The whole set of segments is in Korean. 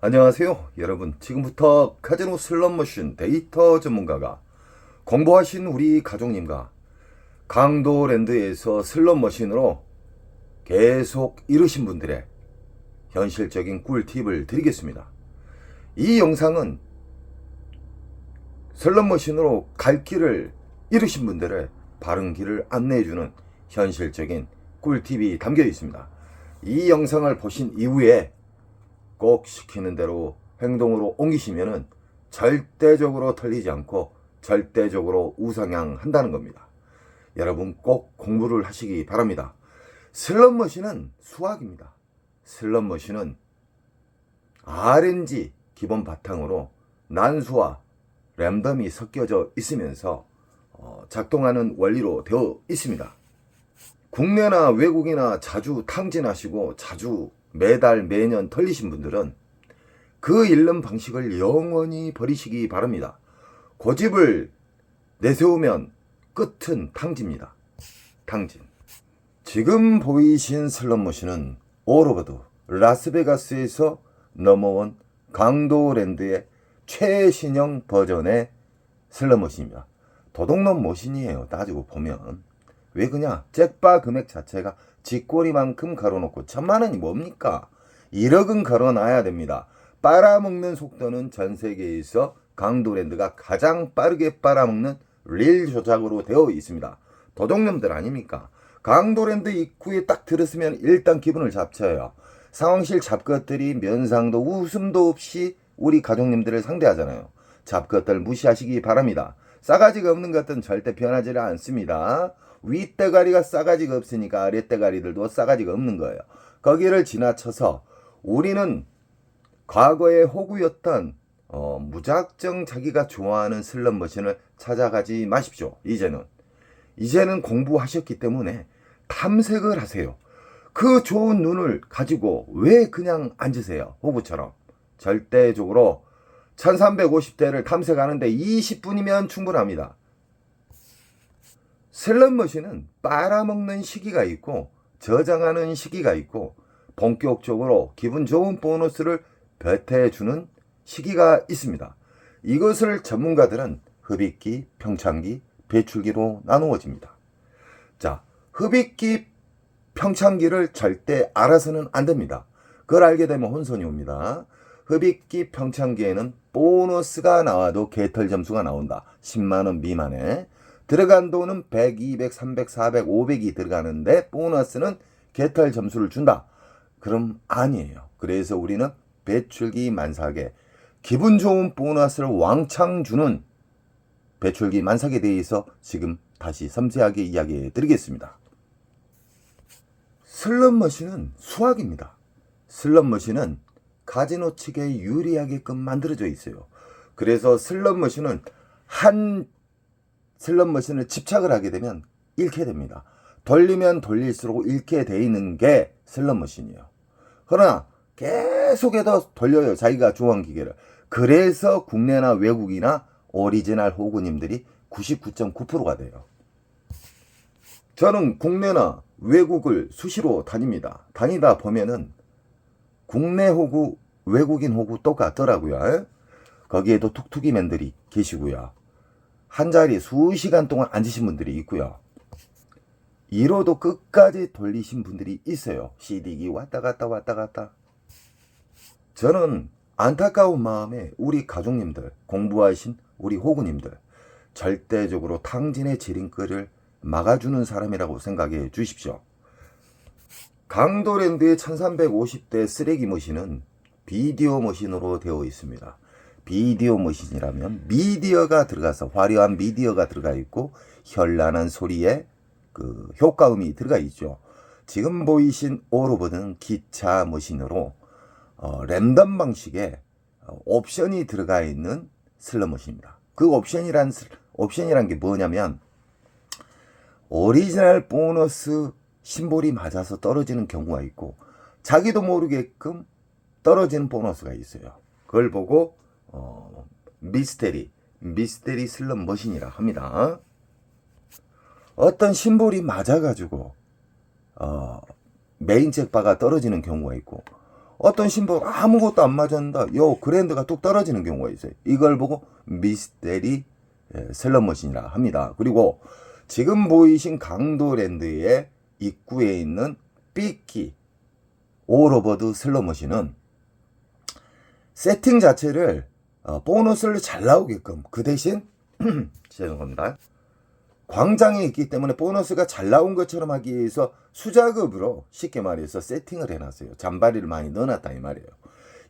안녕하세요 여러분. 지금부터 카지노 슬롯머신 데이터 전문가가 공부하신 우리 가족님과 강도랜드에서 슬롯머신으로 계속 이루신 분들의 현실적인 꿀팁을 드리겠습니다. 이 영상은 슬롯머신으로 갈 길을 잃으신 분들의 바른 길을 안내해주는 현실적인 꿀팁이 담겨 있습니다. 이 영상을 보신 이후에 꼭 시키는 대로 행동으로 옮기시면은 절대적으로 털리지 않고 절대적으로 우상향한다는 겁니다. 여러분 꼭 공부를 하시기 바랍니다. 슬롯머신은 수학입니다. 슬롯머신은 RNG 기본 바탕으로 난수와 랜덤이 섞여져 있으면서 작동하는 원리로 되어 있습니다. 국내나 외국이나 자주 탕진하시고 자주 매달 매년 털리신 분들은 그 잃는 방식을 영원히 버리시기 바랍니다. 고집을 내세우면 끝은 탕진입니다. 탕진. 지금 보이신 슬롯머신은 오로버드 라스베가스에서 넘어온 강도랜드의 최신형 버전의 슬롯머신입니다. 도둑놈 머신이에요. 따지고 보면. 왜 그냐? 잭바 금액 자체가 쥐꼬리만큼 걸어놓고 1000만원이 뭡니까? 1억은 걸어놔야 됩니다. 빨아먹는 속도는 전 세계에서 강도랜드가 가장 빠르게 빨아먹는 릴 조작으로 되어 있습니다. 도둑놈들 아닙니까? 강도랜드 입구에 딱 들었으면 일단 기분을 잡쳐요. 상황실 잡것들이 면상도 웃음도 없이 우리 가족님들을 상대하잖아요. 잡것들 무시하시기 바랍니다. 싸가지가 없는 것들은 절대 변하지 않습니다. 윗대가리가 싸가지가 없으니까 아랫대가리들도 싸가지가 없는 거예요. 거기를 지나쳐서 우리는 과거의 호구였던 무작정 자기가 좋아하는 슬롯머신을 찾아가지 마십시오. 이제는 공부하셨기 때문에 탐색을 하세요. 그 좋은 눈을 가지고 왜 그냥 앉으세요? 호구처럼. 절대적으로 1350대를 탐색하는데 20분이면 충분합니다. 슬롯머신은 빨아먹는 시기가 있고 저장하는 시기가 있고 본격적으로 기분 좋은 보너스를 배태해주는 시기가 있습니다. 이것을 전문가들은 흡입기, 평창기, 배출기로 나누어집니다. 자, 흡입기, 평창기를 절대 알아서는 안 됩니다. 그걸 알게 되면 혼선이 옵니다. 흡입기, 평창기에는 보너스가 나와도 개털 점수가 나온다. 10만원 미만에. 들어간 돈은 100, 200, 300, 400, 500이 들어가는데 보너스는 개털 점수를 준다. 그럼 아니에요. 그래서 우리는 배출기 만삭에 기분 좋은 보너스를 왕창 주는 배출기 만삭에 대해서 지금 다시 섬세하게 이야기해 드리겠습니다. 슬롯머신은 수학입니다. 슬롯머신은 카지노 측에 유리하게끔 만들어져 있어요. 그래서 슬롯머신은 한 슬롯머신을 집착을 하게 되면 잃게 됩니다. 돌리면 돌릴수록 잃게 돼 있는 게 슬롯머신이에요. 그러나 계속해서 돌려요. 자기가 좋아하는 기계를. 그래서 국내나 외국이나 오리지널 호구님들이 99.9%가 돼요. 저는 국내나 외국을 수시로 다닙니다. 다니다 보면은 국내 호구, 외국인 호구 똑같더라고요. 거기에도 툭툭이맨들이 계시고요. 한 자리 수시간 동안 앉으신 분들이 있고요. 1호도 끝까지 돌리신 분들이 있어요. CD기 왔다 갔다. 저는 안타까운 마음에 우리 가족님들, 공부하신 우리 호구님들 절대적으로 탕진의 지름길을 막아주는 사람이라고 생각해 주십시오. 강도랜드의 1350대 쓰레기 머신은 비디오 머신으로 되어 있습니다. 비디오 머신이라면 미디어가 들어가서 화려한 미디어가 들어가 있고 현란한 소리에 그 효과음이 들어가 있죠. 지금 보이신 오로버드는 기차 머신으로 랜덤 방식의 옵션이 들어가 있는 슬롯머신입니다. 그 옵션이란 게 뭐냐면 오리지널 보너스 심볼이 맞아서 떨어지는 경우가 있고 자기도 모르게끔 떨어지는 보너스가 있어요. 그걸 보고 미스테리 슬롯머신이라 합니다. 어떤 심볼이 맞아가지고 메인 잭바가 떨어지는 경우가 있고 어떤 신발 아무것도 안 맞았는데 요 그랜드가 뚝 떨어지는 경우가 있어요. 이걸 보고 미스테리 슬롯머신이라 합니다. 그리고 지금 보이신 강도랜드의 입구에 있는 삐끼 오로버드 슬롯머신은 세팅 자체를 보너스를 잘 나오게끔, 그 대신 죄송합니다, 광장에 있기 때문에 보너스가 잘 나온 것처럼 하기 위해서 수작업으로 쉽게 말해서 세팅을 해놨어요. 잔바리를 많이 넣어놨다 이 말이에요.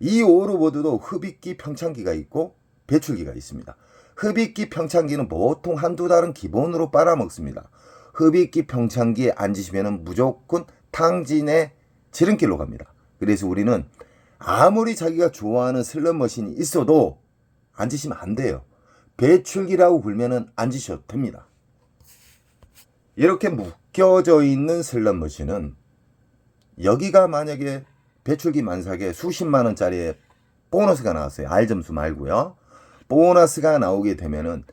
이 오로보드도 흡입기 평창기가 있고 배출기가 있습니다. 흡입기 평창기는 보통 한두 달은 기본으로 빨아먹습니다. 흡입기 평창기에 앉으시면 무조건 탕진의 지름길로 갑니다. 그래서 우리는 아무리 자기가 좋아하는 슬롯머신이 있어도 앉으시면 안 돼요. 배출기라고 불면은 앉으셔도 됩니다. 이렇게 묶여져 있는 슬롯머신은 여기가 만약에 배출기 만삭에 수십만원짜리 보너스가 나왔어요. R점수 말고요. 보너스가 나오게 되면은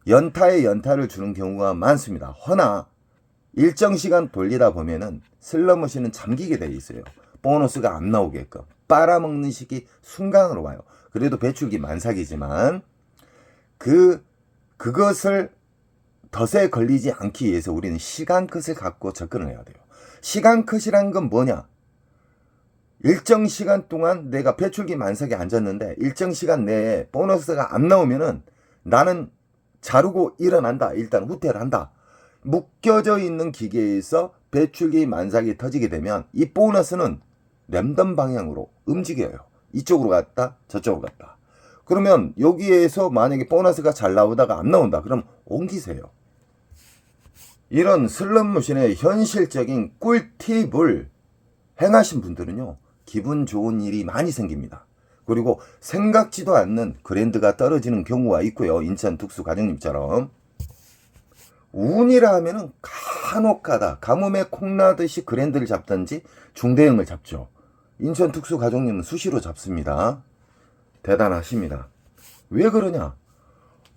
연타에 연타를 주는 경우가 많습니다. 허나 일정 시간 돌리다 보면은 슬롯머신은 잠기게 돼 있어요. 보너스가 안 나오게끔 빨아먹는 시기 순간으로 와요. 그래도 배출기 만삭이지만 그것을 덫에 걸리지 않기 위해서 우리는 시간 컷을 갖고 접근을 해야 돼요. 시간 컷이란 건 뭐냐? 일정 시간 동안 내가 배출기 만삭에 앉았는데 일정 시간 내에 보너스가 안 나오면은 나는 자르고 일어난다. 일단 후퇴를 한다. 묶여져 있는 기계에서 배출기 만삭이 터지게 되면 이 보너스는 랜덤 방향으로 움직여요. 이쪽으로 갔다 저쪽으로 갔다. 그러면 여기에서 만약에 보너스가 잘 나오다가 안 나온다. 그럼 옮기세요. 이런 슬롯머신의 현실적인 꿀팁을 행하신 분들은요, 기분 좋은 일이 많이 생깁니다. 그리고 생각지도 않는 그랜드가 떨어지는 경우가 있고요. 인천 특수 가정님처럼. 운이라 하면은 간혹가다 가뭄에 콩나듯이 그랜드를 잡든지 중대형을 잡죠. 인천 특수 가정님은 수시로 잡습니다. 대단하십니다. 왜 그러냐?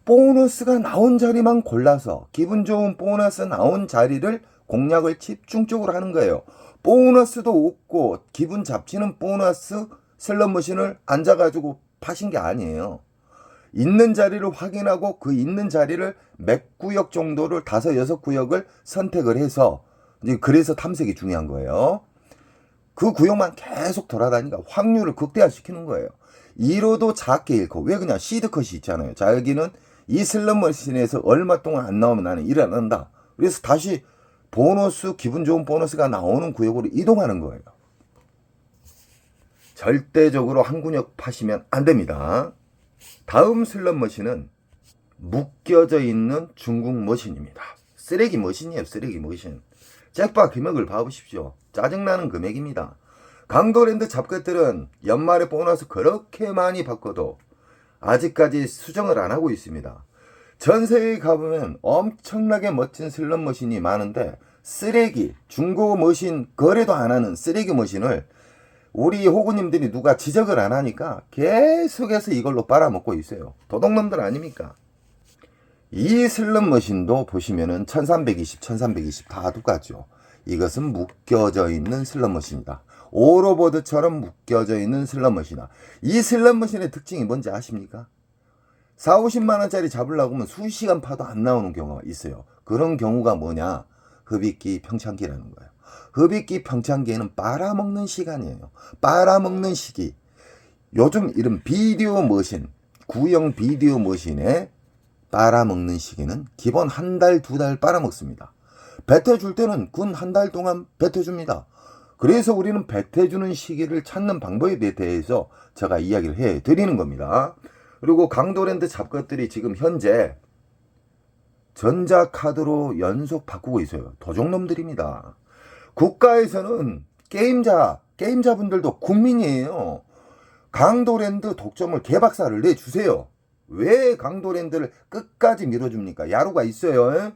보너스가 나온 자리만 골라서 기분 좋은 보너스 나온 자리를 공략을 집중적으로 하는 거예요. 보너스도 없고 기분 잡치는 보너스 슬롯머신을 앉아가지고 파신 게 아니에요. 있는 자리를 확인하고 그 있는 자리를 몇 구역 정도를 5, 6구역을 선택을 해서, 그래서 탐색이 중요한 거예요. 그 구역만 계속 돌아다니니까 확률을 극대화시키는 거예요. 1호도 작게 잃고, 왜 그냥 시드컷이 있잖아요. 자, 여기는 이 슬롯머신에서 얼마 동안 안 나오면 나는 일어난다. 그래서 다시 보너스, 기분 좋은 보너스가 나오는 구역으로 이동하는 거예요. 절대적으로 한 구역 파시면 안 됩니다. 다음 슬롯머신은 묶여져 있는 중국 머신입니다. 쓰레기 머신이에요. 쓰레기 머신. 잭팟 금액을 봐보십시오. 짜증나는 금액입니다. 강도랜드 잡것들은 연말에 보너스 그렇게 많이 받고도 아직까지 수정을 안 하고 있습니다. 전세에 가보면 엄청나게 멋진 슬롯머신이 많은데 쓰레기, 중고 머신 거래도 안 하는 쓰레기 머신을 우리 호구님들이 누가 지적을 안 하니까 계속해서 이걸로 빨아먹고 있어요. 도둑놈들 아닙니까? 이 슬롯머신도 보시면은 1320, 1320 다 똑같죠. 이것은 묶여져 있는 슬롯머신이다. 오로보드처럼 묶여져 있는 슬롯머신이다. 이 슬롯머신의 특징이 뭔지 아십니까? 4, 50만원짜리 잡으려고 하면 수시간 파도 안 나오는 경우가 있어요. 그런 경우가 뭐냐? 흡입기 평창기라는 거예요. 흡입기 평창기에는 빨아먹는 시간이에요. 빨아먹는 시기. 요즘 이런 비디오 머신, 구형 비디오 머신에 빨아먹는 시기는 기본 한 달, 2달 빨아먹습니다. 뱉어줄 때는 군 한 달 동안 뱉어줍니다. 그래서 우리는 뱉어주는 시기를 찾는 방법에 대해서 제가 이야기를 해드리는 겁니다. 그리고 강도랜드 잡것들이 지금 현재 전자카드로 연속 바꾸고 있어요. 도둑놈들입니다. 국가에서는 게임자분들도 국민이에요. 강도랜드 독점을 개박살을 내주세요. 왜 강도랜드를 끝까지 밀어줍니까? 야루가 있어요.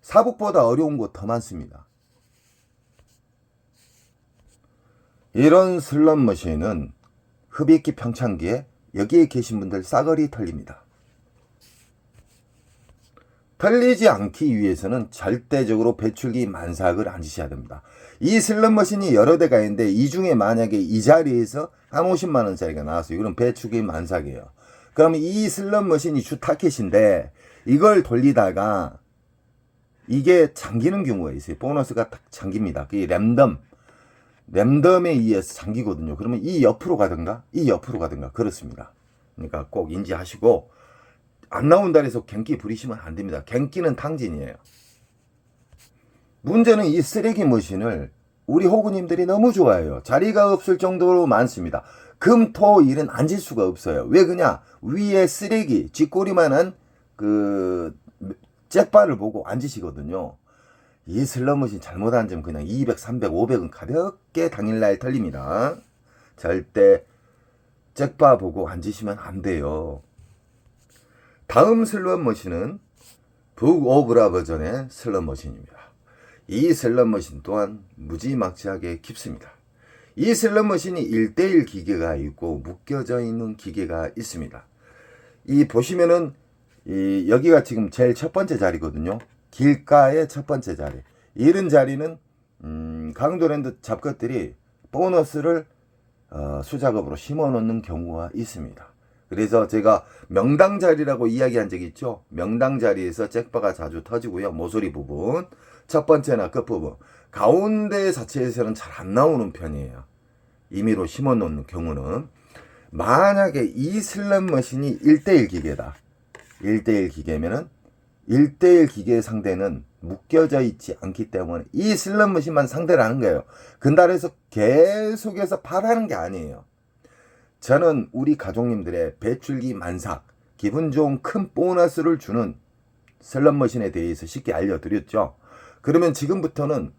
사북보다 어려운 곳 더 많습니다. 이런 슬롯머신은 흡입기 평창기에 여기에 계신 분들 싸그리 털립니다. 털리지 않기 위해서는 절대적으로 배출기 만삭을 앉으셔야 됩니다. 이 슬롯머신이 여러 대가 있는데 이 중에 만약에 이 자리에서 한 50만 원짜리가 나왔어요. 이건 배출기 만삭이에요. 그러면 이 슬롯머신이 주 타켓인데 이걸 돌리다가 이게 잠기는 경우가 있어요. 보너스가 딱 잠깁니다. 그게 랜덤에 의해서 잠기거든요. 그러면 이 옆으로 가든가 이 옆으로 가든가 그렇습니다. 그러니까 꼭 인지하시고 안 나온다 해서 갱기 부리시면 안 됩니다. 갱기는 탕진이에요. 문제는 이 쓰레기 머신을 우리 호구님들이 너무 좋아해요. 자리가 없을 정도로 많습니다. 금, 토, 일은 앉을 수가 없어요. 왜 그냐? 위에 쓰레기, 쥐꼬리만한 그 잭바를 보고 앉으시거든요. 이 슬롯머신 잘못 앉으면 그냥 200, 300, 500은 가볍게 당일날 털립니다. 절대 잭바 보고 앉으시면 안 돼요. 다음 슬롯머신은 북오브라 버전의 슬롯머신입니다. 이 슬롯머신 또한 무지막지하게 깊습니다. 이 슬롯머신이 1대1 기계가 있고 묶여져 있는 기계가 있습니다. 이 보시면은 여기가 지금 제일 첫 번째 자리거든요. 길가의 첫 번째 자리. 이런 자리는 강도랜드 잡것들이 보너스를 수작업으로 심어 놓는 경우가 있습니다. 그래서 제가 명당 자리라고 이야기한 적이 있죠. 명당 자리에서 잭바가 자주 터지고요. 모서리 부분, 첫 번째나 끝부분, 가운데 자체에서는 잘 안 나오는 편이에요. 임의로 심어 놓는 경우는. 만약에 이 슬롯머신이 1대1 기계다. 1대1 기계면은 1대1 기계의 상대는 묶여져 있지 않기 때문에 이 슬롯머신만 상대를 하는 거예요. 근달에서 계속해서 팔하는 게 아니에요. 저는 우리 가족님들의 배출기 만삭, 기분 좋은 큰 보너스를 주는 슬롯머신에 대해서 쉽게 알려드렸죠. 그러면 지금부터는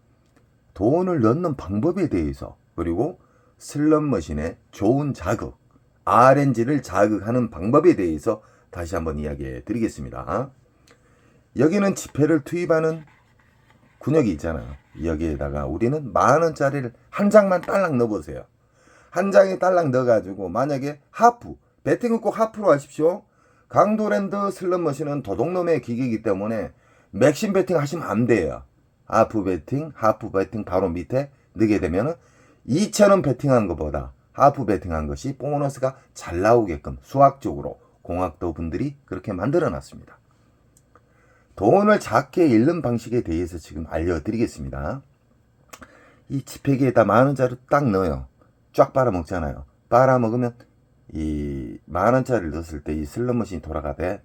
돈을 넣는 방법에 대해서, 그리고 슬롯머신의 좋은 자극, RNG를 자극하는 방법에 대해서 다시 한번 이야기해 드리겠습니다. 여기는 지폐를 투입하는 군역이 있잖아요. 여기에다가 우리는 10,000원짜리를 한 장만 딸랑 넣어보세요. 한 장에 딸랑 넣어가지고 만약에 하프, 배팅은 꼭 하프로 하십시오. 강도랜드 슬롯머신은 도둑놈의 기계이기 때문에 맥심 배팅 하시면 안 돼요. 하프 배팅 바로 밑에 넣게 되면 2,000원 배팅한 것보다 하프 배팅한 것이 보너스가 잘 나오게끔 수학적으로 공학도 분들이 그렇게 만들어 놨습니다. 돈을 작게 잃는 방식에 대해서 지금 알려드리겠습니다. 이 지폐기에다 10,000원짜리 딱 넣어요. 쫙 빨아먹잖아요. 빨아먹으면 이 10,000원짜리를 넣었을 때 이 슬롯머신이 돌아가되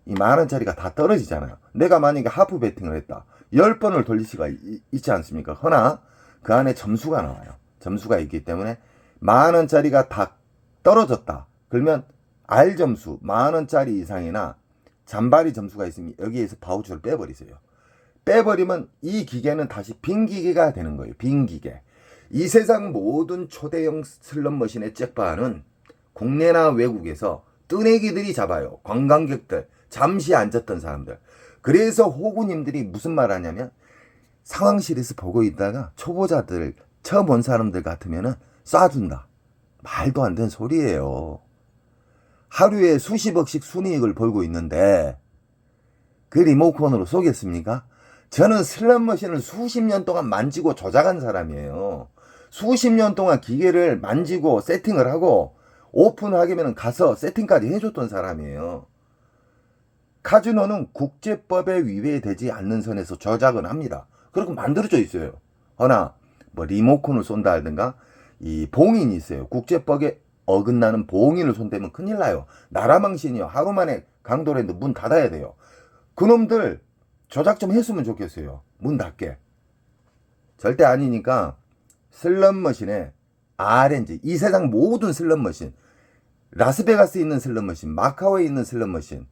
이 10,000원짜리가 다 떨어지잖아요. 내가 만약에 하프 배팅을 했다. 10번을 돌릴 수가 있지 않습니까? 허나 그 안에 점수가 나와요. 점수가 있기 때문에 10,000원짜리가 다 떨어졌다. 그러면 R 점수 10,000원짜리 이상이나 잔바리 점수가 있으면 여기에서 바우처를 빼버리세요. 빼버리면 이 기계는 다시 빈 기계가 되는 거예요. 빈 기계. 이 세상 모든 초대형 슬롯머신의 잭바는 국내나 외국에서 뜨내기들이 잡아요. 관광객들, 잠시 앉았던 사람들. 그래서 호구님들이 무슨 말 하냐면 상황실에서 보고 있다가 초보자들, 처음 온 사람들 같으면 쏴준다. 말도 안 되는 소리예요. 하루에 수십억씩 순이익을 벌고 있는데 그 리모컨으로 쏘겠습니까? 저는 슬롯머신을 수십 년 동안 만지고 조작한 사람이에요. 수십 년 동안 기계를 만지고 세팅을 하고 오픈하기면 가서 세팅까지 해줬던 사람이에요. 카지노는 국제법에 위배되지 않는 선에서 조작은 합니다. 그렇게 만들어져 있어요. 허나 뭐 리모컨을 쏜다 하든가 이 봉인이 있어요. 국제법에 어긋나는 봉인을 손대면 큰일 나요. 나라망신이요. 하루 만에 강도랜드 문 닫아야 돼요. 그놈들 조작 좀 했으면 좋겠어요. 문 닫게. 절대 아니니까 슬롯머신에 RNG, 이 세상 모든 슬롯머신, 라스베가스에 있는 슬롯머신, 마카오에 있는 슬롯머신,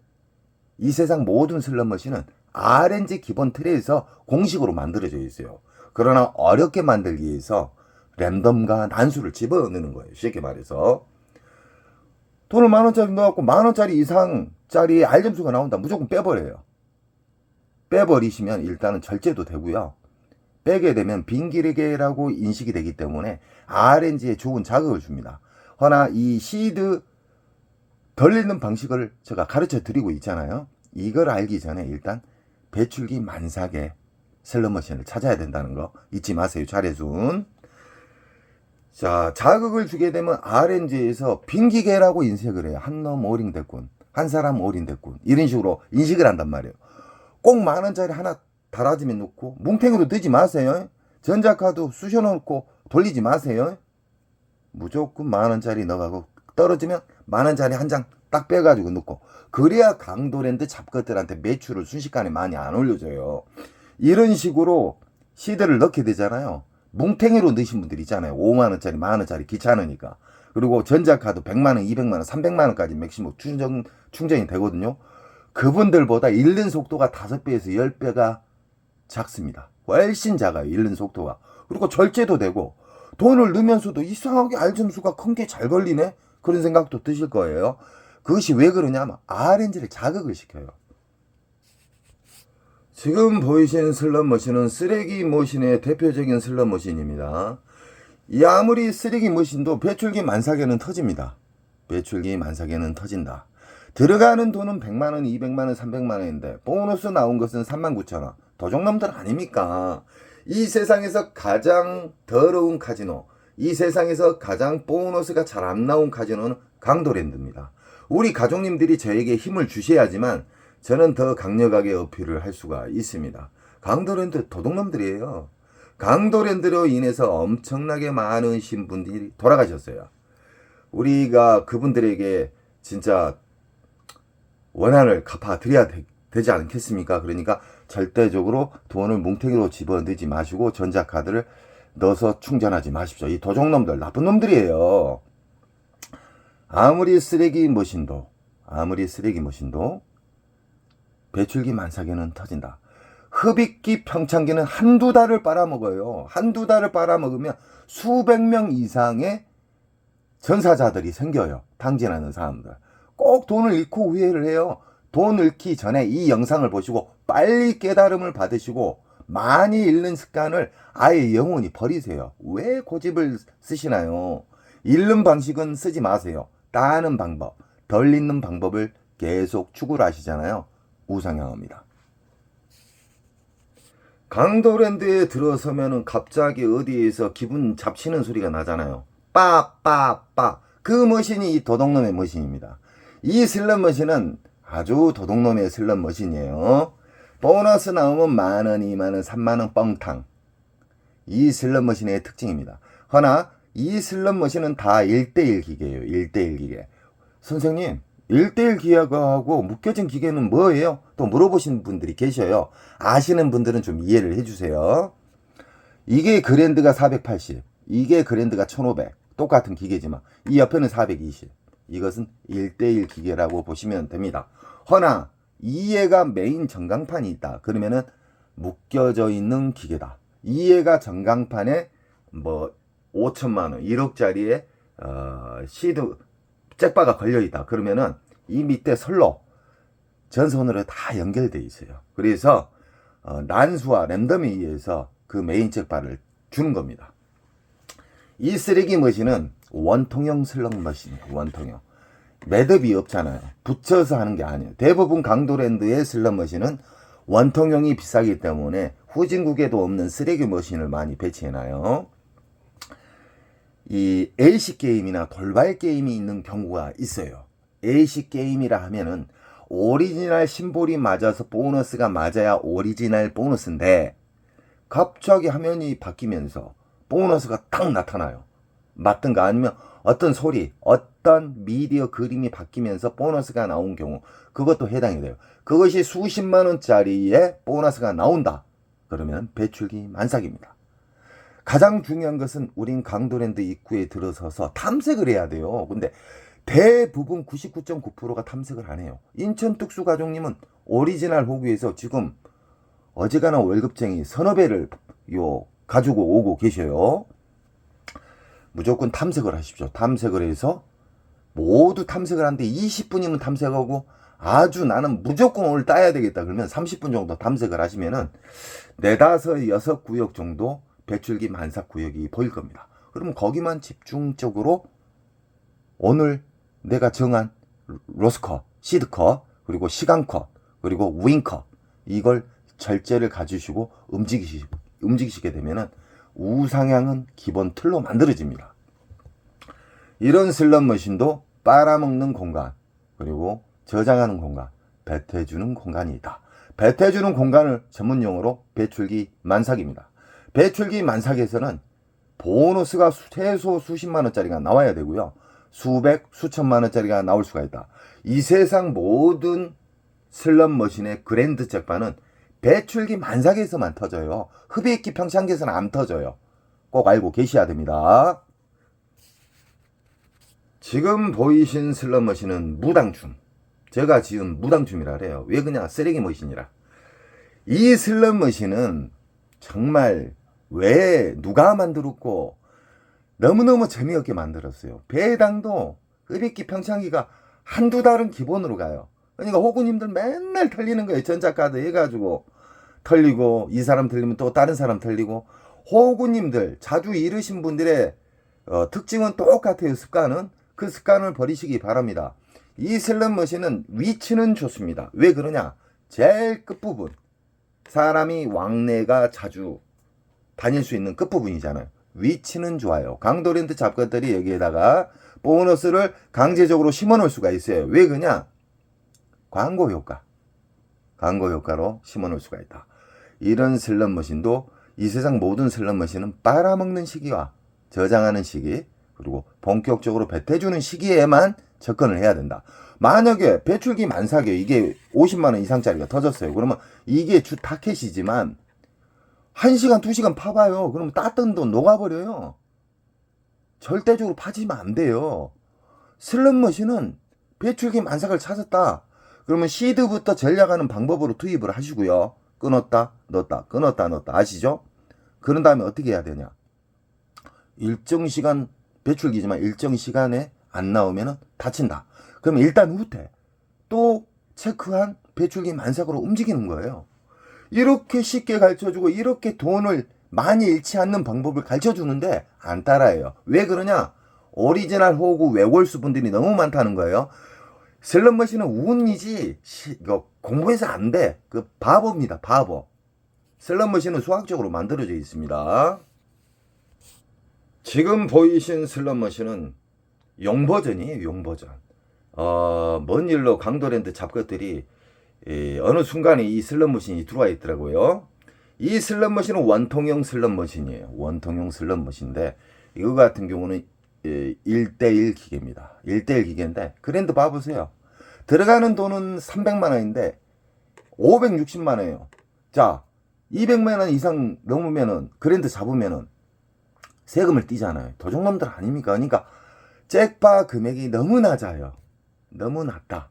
이 세상 모든 슬롯머신은 RNG 기본 틀에서 공식으로 만들어져 있어요. 그러나 어렵게 만들기 위해서 랜덤과 난수를 집어넣는 거예요. 쉽게 말해서. 돈을 10,000원짜리 넣어갖고 10,000원짜리 이상짜리 R점수가 나온다. 무조건 빼버려요. 빼버리시면 일단은 절제도 되고요. 빼게 되면 빈기계라고 인식이 되기 때문에 RNG에 좋은 자극을 줍니다. 허나 이 시드 덜리는 방식을 제가 가르쳐 드리고 있잖아요. 이걸 알기 전에 일단 배출기 만삭의 슬롯머신을 찾아야 된다는 거 잊지 마세요. 차례순. 자, 자극을 주게 되면 RNG에서 빙기계라고 인식을 해요. 한 놈 올인됐군, 한 사람 올인됐군, 이런 식으로 인식을 한단 말이에요. 꼭 만원짜리 하나 달아지면 놓고 뭉탱이로 넣지 마세요. 전자카드 쑤셔놓고 돌리지 마세요. 무조건 만원짜리 넣어가고 떨어지면 만원짜리 한 장 딱 빼가지고 넣고, 그래야 강도랜드 잡것들한테 매출을 순식간에 많이 안 올려줘요. 이런 식으로 시드를 넣게 되잖아요. 뭉탱이로 넣으신 분들 있잖아요. 5만원짜리, 만원짜리 귀찮으니까. 그리고 전자카드 100만원, 200만원, 300만원까지 맥시멈 충전이 되거든요. 그분들보다 잃는 속도가 5배에서 10배가 작습니다. 훨씬 작아요, 잃는 속도가. 그리고 절제도 되고, 돈을 넣으면서도 이상하게 알점수가 큰 게 잘 걸리네? 그런 생각도 드실 거예요. 그것이 왜 그러냐면 RNG를 자극을 시켜요. 지금 보이시는 슬롯머신은 쓰레기 머신의 대표적인 슬롯머신입니다. 이 아무리 쓰레기 머신도 배출기 만삭에는 터집니다. 배출기 만삭에는 터진다. 들어가는 돈은 100만원, 200만원, 300만원인데 보너스 나온 것은 39,000원. 도적놈들 아닙니까? 이 세상에서 가장 더러운 카지노, 이 세상에서 가장 보너스가 잘 안 나온 카지노는 강도랜드입니다. 우리 가족님들이 저에게 힘을 주셔야지만 저는 더 강력하게 어필을 할 수가 있습니다. 강도랜드 도둑놈들이에요. 강도랜드로 인해서 엄청나게 많은 신분들이 돌아가셨어요. 우리가 그분들에게 진짜 원한을 갚아드려야 되지 않겠습니까? 그러니까 절대적으로 돈을 뭉탱이로 집어넣지 마시고 전자카드를 넣어서 충전하지 마십시오. 이 도둑놈들 나쁜 놈들이에요. 아무리 쓰레기 머신도 배출기 만삭에는 터진다. 흡입기 평창기는 한두 달을 빨아먹어요. 한두 달을 빨아먹으면 수백 명 이상의 전사자들이 생겨요. 당진하는 사람들. 꼭 돈을 잃고 후회를 해요. 돈 잃기 전에 이 영상을 보시고 빨리 깨달음을 받으시고 많이 잃는 습관을 아예 영원히 버리세요. 왜 고집을 쓰시나요? 잃는 방식은 쓰지 마세요. 따는 방법, 덜 잃는 방법을 계속 추구를 하시잖아요. 우상향합니다. 강도랜드에 들어서면은 갑자기 어디에서 기분 잡치는 소리가 나잖아요. 빠빠빠. 그 머신이 이 도둑놈의 머신입니다. 이 슬롯머신은 아주 도둑놈의 슬롯머신이에요. 보너스 나오면 만원, 2만원, 3만원 뻥탕. 이 슬롯머신의 특징입니다. 허나 이 슬롯머신은 다 1대1 기계예요. 1대1 기계. 선생님, 1대1 기계하고 묶여진 기계는 뭐예요? 또 물어보신 분들이 계셔요. 아시는 분들은 좀 이해를 해주세요. 이게 그랜드가 480, 이게 그랜드가 1500. 똑같은 기계지만 이 옆에는 420. 이것은 1대1 기계라고 보시면 됩니다. 허나 이해가 메인 전광판이 있다. 그러면은 묶여져 있는 기계다. 이해가 전광판에 뭐 5천만원, 1억짜리의 시드 잭바가 걸려있다. 그러면은 이 밑에 선로 전선으로 다 연결되어 있어요. 그래서 난수와 랜덤에 의해서 그 메인 잭바를 주는 겁니다. 이 쓰레기 머신은 원통형 슬롯 머신이에요. 원통형. 매듭이 없잖아요. 붙여서 하는 게 아니에요. 대부분 강도랜드의 슬롯 머신은 원통형이 비싸기 때문에 후진국에도 없는 쓰레기 머신을 많이 배치해놔요. 이 AC 게임이나 돌발 게임이 있는 경우가 있어요. AC 게임이라 하면은 오리지널 심볼이 맞아서 보너스가 맞아야 오리지널 보너스인데 갑자기 화면이 바뀌면서 보너스가 딱 나타나요. 맞든가 아니면 어떤 소리, 어떤 미디어 그림이 바뀌면서 보너스가 나온 경우, 그것도 해당이 돼요. 그것이 수십만 원짜리의 보너스가 나온다. 그러면 배출기 만삭입니다. 가장 중요한 것은 우린 강도랜드 입구에 들어서서 탐색을 해야 돼요. 근데 대부분 99.9%가 탐색을 안 해요. 인천특수가족님은 오리지널 호구에서 지금 어지간한 월급쟁이 서너 배를 가지고 오고 계셔요. 무조건 탐색을 하십시오. 탐색을 해서 모두 탐색을 하는데 20분이면 탐색하고 아주 나는 무조건 오늘 따야 되겠다 그러면 30분 정도 탐색을 하시면은 4, 5, 6 구역 정도 배출기 만삭 구역이 보일 겁니다. 그러면 거기만 집중적으로 오늘 내가 정한 로스컷, 시드컷, 그리고 시간컷, 그리고 윙컷 이걸 절제를 가지시고 움직이시게 되면은 우상향은 기본 틀로 만들어집니다. 이런 슬롯머신도 빨아먹는 공간, 그리고 저장하는 공간, 배태해주는 공간이 있다. 배태해주는 공간을 전문용어로 배출기 만삭입니다. 배출기 만삭에서는 보너스가 최소 수십만 원짜리가 나와야 되고요. 수백, 수천만 원짜리가 나올 수가 있다. 이 세상 모든 슬롯머신의 그랜드 잭팟은 배출기 만삭에서만 터져요. 흡입기 평창기에서는 안 터져요. 꼭 알고 계셔야 됩니다. 지금 보이신 슬롯머신은 무당춤. 제가 지은 무당춤이라 그래요. 왜 그냥 쓰레기 머신이라. 이 슬롯머신은 정말 왜 누가 만들었고 너무너무 재미없게 만들었어요. 배당도 흡입기 평창기가 한두 달은 기본으로 가요. 그러니까 호구님들 맨날 털리는 거예요. 전자카드 해가지고 털리고, 이 사람 털리면 또 다른 사람 털리고. 호구님들 자주 잃으신 분들의 특징은 똑같아요. 습관은. 그 습관을 버리시기 바랍니다. 이 슬롯머신은 위치는 좋습니다. 왜 그러냐, 제일 끝부분, 사람이 왕래가 자주 다닐 수 있는 끝부분이잖아요. 위치는 좋아요. 강도랜드 잡것들이 여기에다가 보너스를 강제적으로 심어놓을 수가 있어요. 왜 그러냐, 광고 효과로 심어놓을 수가 있다. 이런 슬롯머신도 이 세상 모든 슬롯머신은 빨아먹는 시기와 저장하는 시기, 그리고 본격적으로 배태주는 시기에만 접근을 해야 된다. 만약에 배출기 만삭에 이게 50만원 이상짜리가 터졌어요. 그러면 이게 주 타켓이지만 1시간 2시간 파봐요. 그러면 땄던 돈 녹아버려요. 절대적으로 파지면 안 돼요. 슬롯머신은 배출기 만삭을 찾았다. 그러면 시드부터 전략하는 방법으로 투입을 하시고요. 끊었다 넣었다, 끊었다 넣었다, 아시죠? 그런 다음에 어떻게 해야 되냐, 일정 시간 배출기지만 일정 시간에 안 나오면 다친다. 그러면 일단 후퇴, 또 체크한 배출기 만삭으로 움직이는 거예요. 이렇게 쉽게 가르쳐주고 이렇게 돈을 많이 잃지 않는 방법을 가르쳐주는데 안 따라해요. 왜 그러냐, 오리지널 호구 외골수 분들이 너무 많다는 거예요. 슬롯머신은 운이지 이거 공부해서 안 돼. 그 바보입니다. 바보. 슬롯머신은 수학적으로 만들어져 있습니다. 지금 보이신 슬롯머신은 용버전이에요. 용버전. 먼 일로 강도랜드 잡것들이 어느 순간에 이 슬롯머신이 들어와 있더라고요. 이 슬롯머신은 원통형 슬롯머신이에요. 원통형 슬롯머신인데 이거 같은 경우는 1대1 기계입니다. 1대1 기계인데 그랜드 봐보세요. 들어가는 돈은 300만원인데 560만원이에요. 자, 200만원 이상 넘으면은 그랜드 잡으면은 세금을 떼잖아요. 도둑놈들 아닙니까? 그러니까 잭바 금액이 너무 낮아요. 너무 낮다.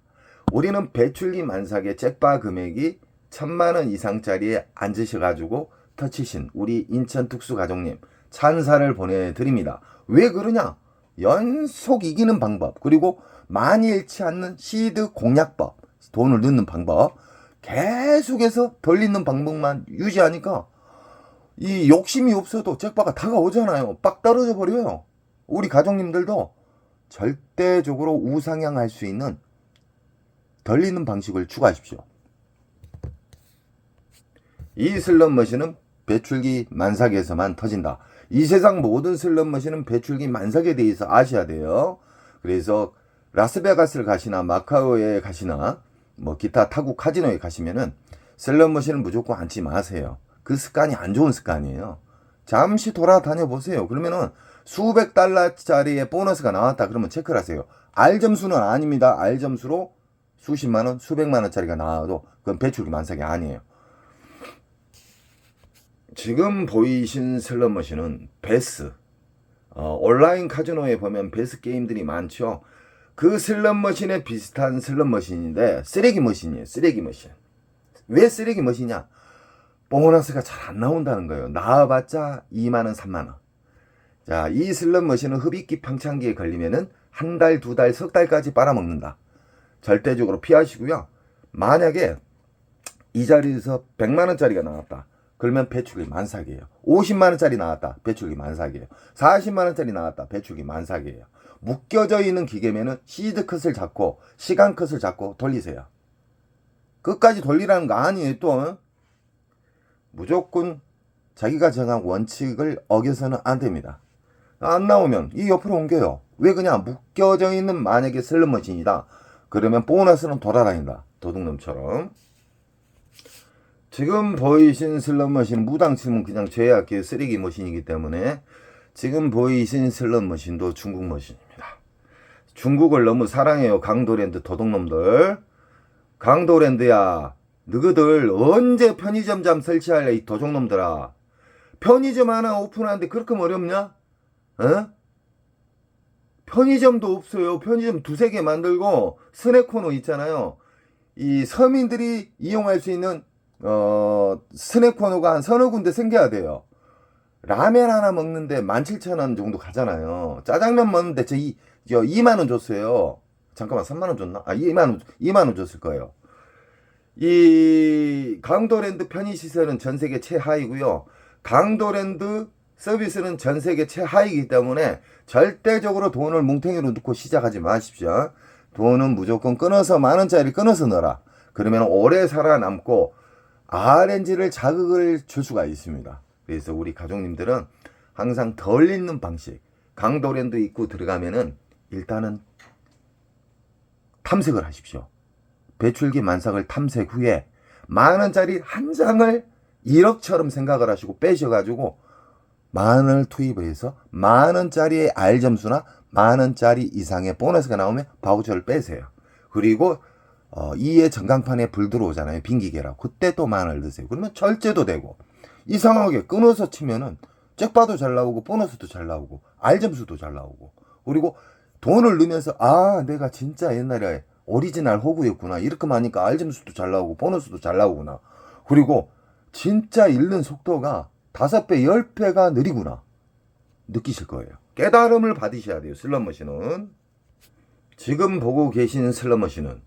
우리는 배출기 만삭의 잭바 금액이 1000만원 이상짜리에 앉으셔가지고 터치신 우리 인천 특수가족님 찬사를 보내드립니다. 왜 그러냐, 연속 이기는 방법, 그리고 많이 잃지 않는 시드 공략법, 돈을 넣는 방법, 계속해서 덜 잃는 방법만 유지하니까 이 욕심이 없어도 잭바가 다가오잖아요. 빡 떨어져 버려요. 우리 가족님들도 절대적으로 우상향할 수 있는 덜 잃는 방식을 추가하십시오. 이 슬롯머신은 배출기 만삭에서만 터진다. 이 세상 모든 슬롯머신은 배출기 만삭에 대해서 아셔야 돼요. 그래서 라스베가스를 가시나 마카오에 가시나 뭐 기타 타국 카지노에 가시면은 슬롯머신을 무조건 앉지 마세요. 그 습관이 안 좋은 습관이에요. 잠시 돌아다녀 보세요. 그러면은 수백 달러짜리의 보너스가 나왔다 그러면 체크를 하세요. R 점수는 아닙니다. R 점수로 수십만원, 수백만원짜리가 나와도 그건 배출기 만삭이 아니에요. 지금 보이신 슬롯머신은 베스, 온라인 카지노에 보면 베스 게임들이 많죠. 그 슬롯머신에 비슷한 슬롯머신인데 쓰레기 머신이에요. 쓰레기 머신. 왜 쓰레기 머신이냐, 보너스가 잘 안 나온다는 거예요. 나와봤자 2만원, 3만원. 자, 이 슬롯머신은 흡입기 평창기에 걸리면은 한 달, 두 달, 석 달까지 빨아먹는다. 절대적으로 피하시고요. 만약에 이 자리에서 100만원짜리가 나왔다. 그러면 배출기 만삭이에요. 50만원짜리 나왔다. 배출기 만삭이에요. 40만원짜리 나왔다. 배출기 만삭이에요. 묶여져 있는 기계면은 시드 컷을 잡고 시간 컷을 잡고 돌리세요. 끝까지 돌리라는 거 아니에요. 또 무조건 자기가 정한 원칙을 어겨서는 안 됩니다. 안 나오면 이 옆으로 옮겨요. 왜 그냥 묶여져 있는 만약에 슬롯머신이다. 그러면 보너스는 돌아다닌다. 도둑놈처럼. 지금 보이신 슬롯머신은 무당 치면 그냥 죄악기의 쓰레기 머신이기 때문에 지금 보이신 슬롯머신도 중국 머신입니다. 중국을 너무 사랑해요. 강도랜드 도둑놈들. 강도랜드야, 너희들 언제 편의점 잠 설치할래, 이 도둑놈들아. 편의점 하나 오픈하는데 그렇게 어렵냐? 어? 편의점도 없어요. 편의점 두세 개 만들고 스낵 코너 있잖아요. 이 서민들이 이용할 수 있는 스낵 코너가 한 서너 군데 생겨야 돼요. 라면 하나 먹는데 17,000원 정도 가잖아요. 짜장면 먹는데 저 2만원 줬어요. 잠깐만, 3만원 줬나? 2만원 줬을 거예요. 이 강도랜드 편의시설은 전세계 최하이고요. 강도랜드 서비스는 전세계 최하이기 때문에 절대적으로 돈을 뭉탱이로 넣고 시작하지 마십시오. 돈은 무조건 끊어서, 만원짜리 끊어서 넣어라. 그러면 오래 살아남고 RNG를 자극을 줄 수가 있습니다. 그래서 우리 가족님들은 항상 덜 있는 방식, 강도랜드 입구 들어가면은 일단은 탐색을 하십시오. 배출기 만삭을 탐색 후에 만원짜리 한 장을 1억처럼 생각을 하시고 빼셔가지고 만원을 투입해서 만원짜리의 R점수나 만원짜리 이상의 보너스가 나오면 바우처를 빼세요. 그리고 2의 전광판에 불 들어오잖아요. 빈기계라. 그때 또 만원을 넣으세요. 그러면 절제도 되고, 이상하게 끊어서 치면은 잭바도 잘 나오고 보너스도 잘 나오고 R점수도 잘 나오고, 그리고 돈을 넣으면서 내가 진짜 옛날에 오리지널 호구였구나. 이렇게 하니까 R점수도 잘 나오고 보너스도 잘 나오구나. 그리고 진짜 읽는 속도가 5배, 10배가 느리구나. 느끼실 거예요. 깨달음을 받으셔야 돼요. 슬롯머신은. 지금 보고 계신 슬롯머신은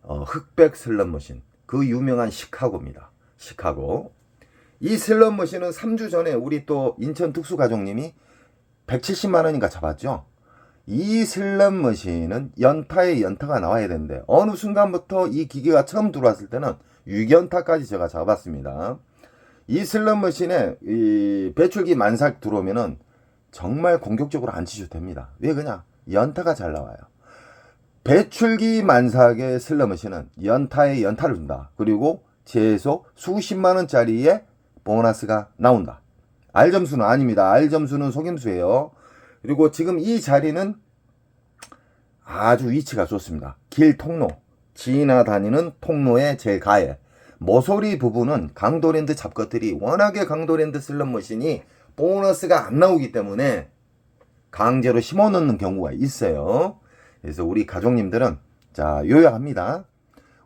흑백 슬롯머신. 그 유명한 시카고입니다. 시카고. 이 슬롯머신은 3주 전에 우리 또 인천 특수가족님이 170만원인가 잡았죠. 이 슬롯머신은 연타에 연타가 나와야 되는데 어느 순간부터 이 기계가 처음 들어왔을 때는 6연타까지 제가 잡았습니다. 이 슬롯머신에 이 배출기 만삭 들어오면은 정말 공격적으로 안 치셔도 됩니다. 왜 그냥 연타가 잘 나와요. 배출기 만삭의 슬롯머신은 연타에 연타를 준다. 그리고 최소 수십만원짜리의 보너스가 나온다. R점수는 아닙니다. R점수는 속임수예요. 그리고 지금 이 자리는 아주 위치가 좋습니다. 길 통로, 지나다니는 통로의 제일 가에 모서리 부분은 강도랜드 잡것들이 워낙에 강도랜드 슬롯머신이 보너스가 안 나오기 때문에 강제로 심어넣는 경우가 있어요. 그래서 우리 가족님들은 자, 요약합니다.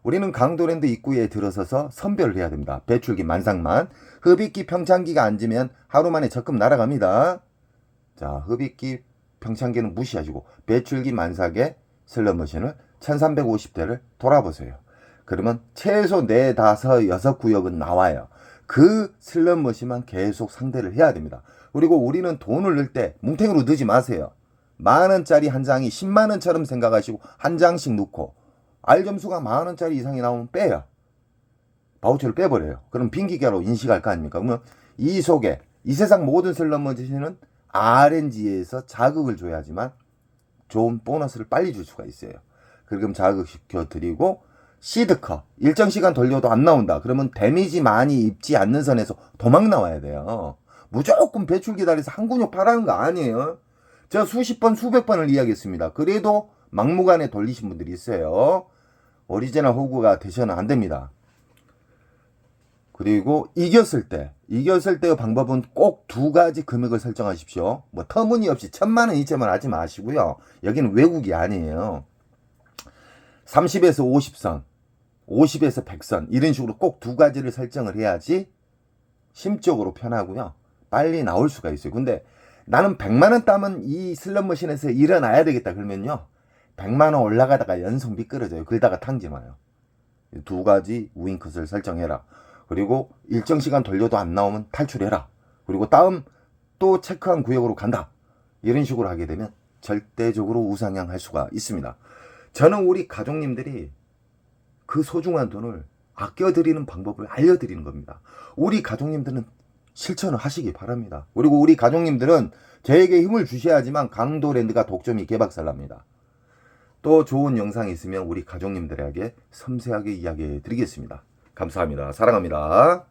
우리는 강도랜드 입구에 들어서서 선별을 해야 됩니다. 배출기 만삭만. 흡입기 평창기가 앉으면 하루 만에 적금 날아갑니다. 자, 흡입기 평창기는 무시하시고 배출기 만삭의 슬롯머신을 1350대를 돌아보세요. 그러면 최소 4, 5, 6구역은 나와요. 그 슬롯머신만 계속 상대를 해야 됩니다. 그리고 우리는 돈을 넣을 때 뭉탱이로 넣지 마세요. 만원짜리 한 장이 10만원처럼 생각하시고 한 장씩 넣고 R점수가 만원짜리 이상이 나오면 빼요. 바우처를 빼버려요. 그럼 빈기계로 인식할 거 아닙니까? 그러면 이 속에 이 세상 모든 슬롯머신은 RNG에서 자극을 줘야지만 좋은 보너스를 빨리 줄 수가 있어요. 그럼 자극시켜 드리고 시드컷 일정 시간 돌려도 안 나온다. 그러면 데미지 많이 입지 않는 선에서 도망 나와야 돼요. 무조건 배출기 달에서 한 근육 파라는 거 아니에요. 제가 수십 번 수백 번을 이야기했습니다. 그래도 막무가내 돌리신 분들이 있어요. 오리지널 호구가 되셔는 안 됩니다. 그리고 이겼을 때의 방법은 꼭 2가지 금액을 설정하십시오. 뭐 터무니없이 1000만원, 2천만 하지 마시고요. 여기는 외국이 아니에요. 30에서 50선, 50에서 100선 이런 식으로 꼭 2가지를 설정을 해야지 심적으로 편하고요. 빨리 나올 수가 있어요. 근데 나는 100만원 따면 이 슬롯머신에서 일어나야 되겠다 그러면요. 100만원 올라가다가 연속 미끄러져요. 그러다가 탕진와요. 2가지 우윙컷을 설정해라. 그리고 일정 시간 돌려도 안 나오면 탈출해라. 그리고 다음 또 체크한 구역으로 간다. 이런 식으로 하게 되면 절대적으로 우상향할 수가 있습니다. 저는 우리 가족님들이 그 소중한 돈을 아껴드리는 방법을 알려드리는 겁니다. 우리 가족님들은 실천을 하시기 바랍니다. 그리고 우리 가족님들은 저에게 힘을 주셔야지만 강도랜드가 독점이 개박살납니다. 또 좋은 영상이 있으면 우리 가족님들에게 섬세하게 이야기해 드리겠습니다. 감사합니다. 사랑합니다.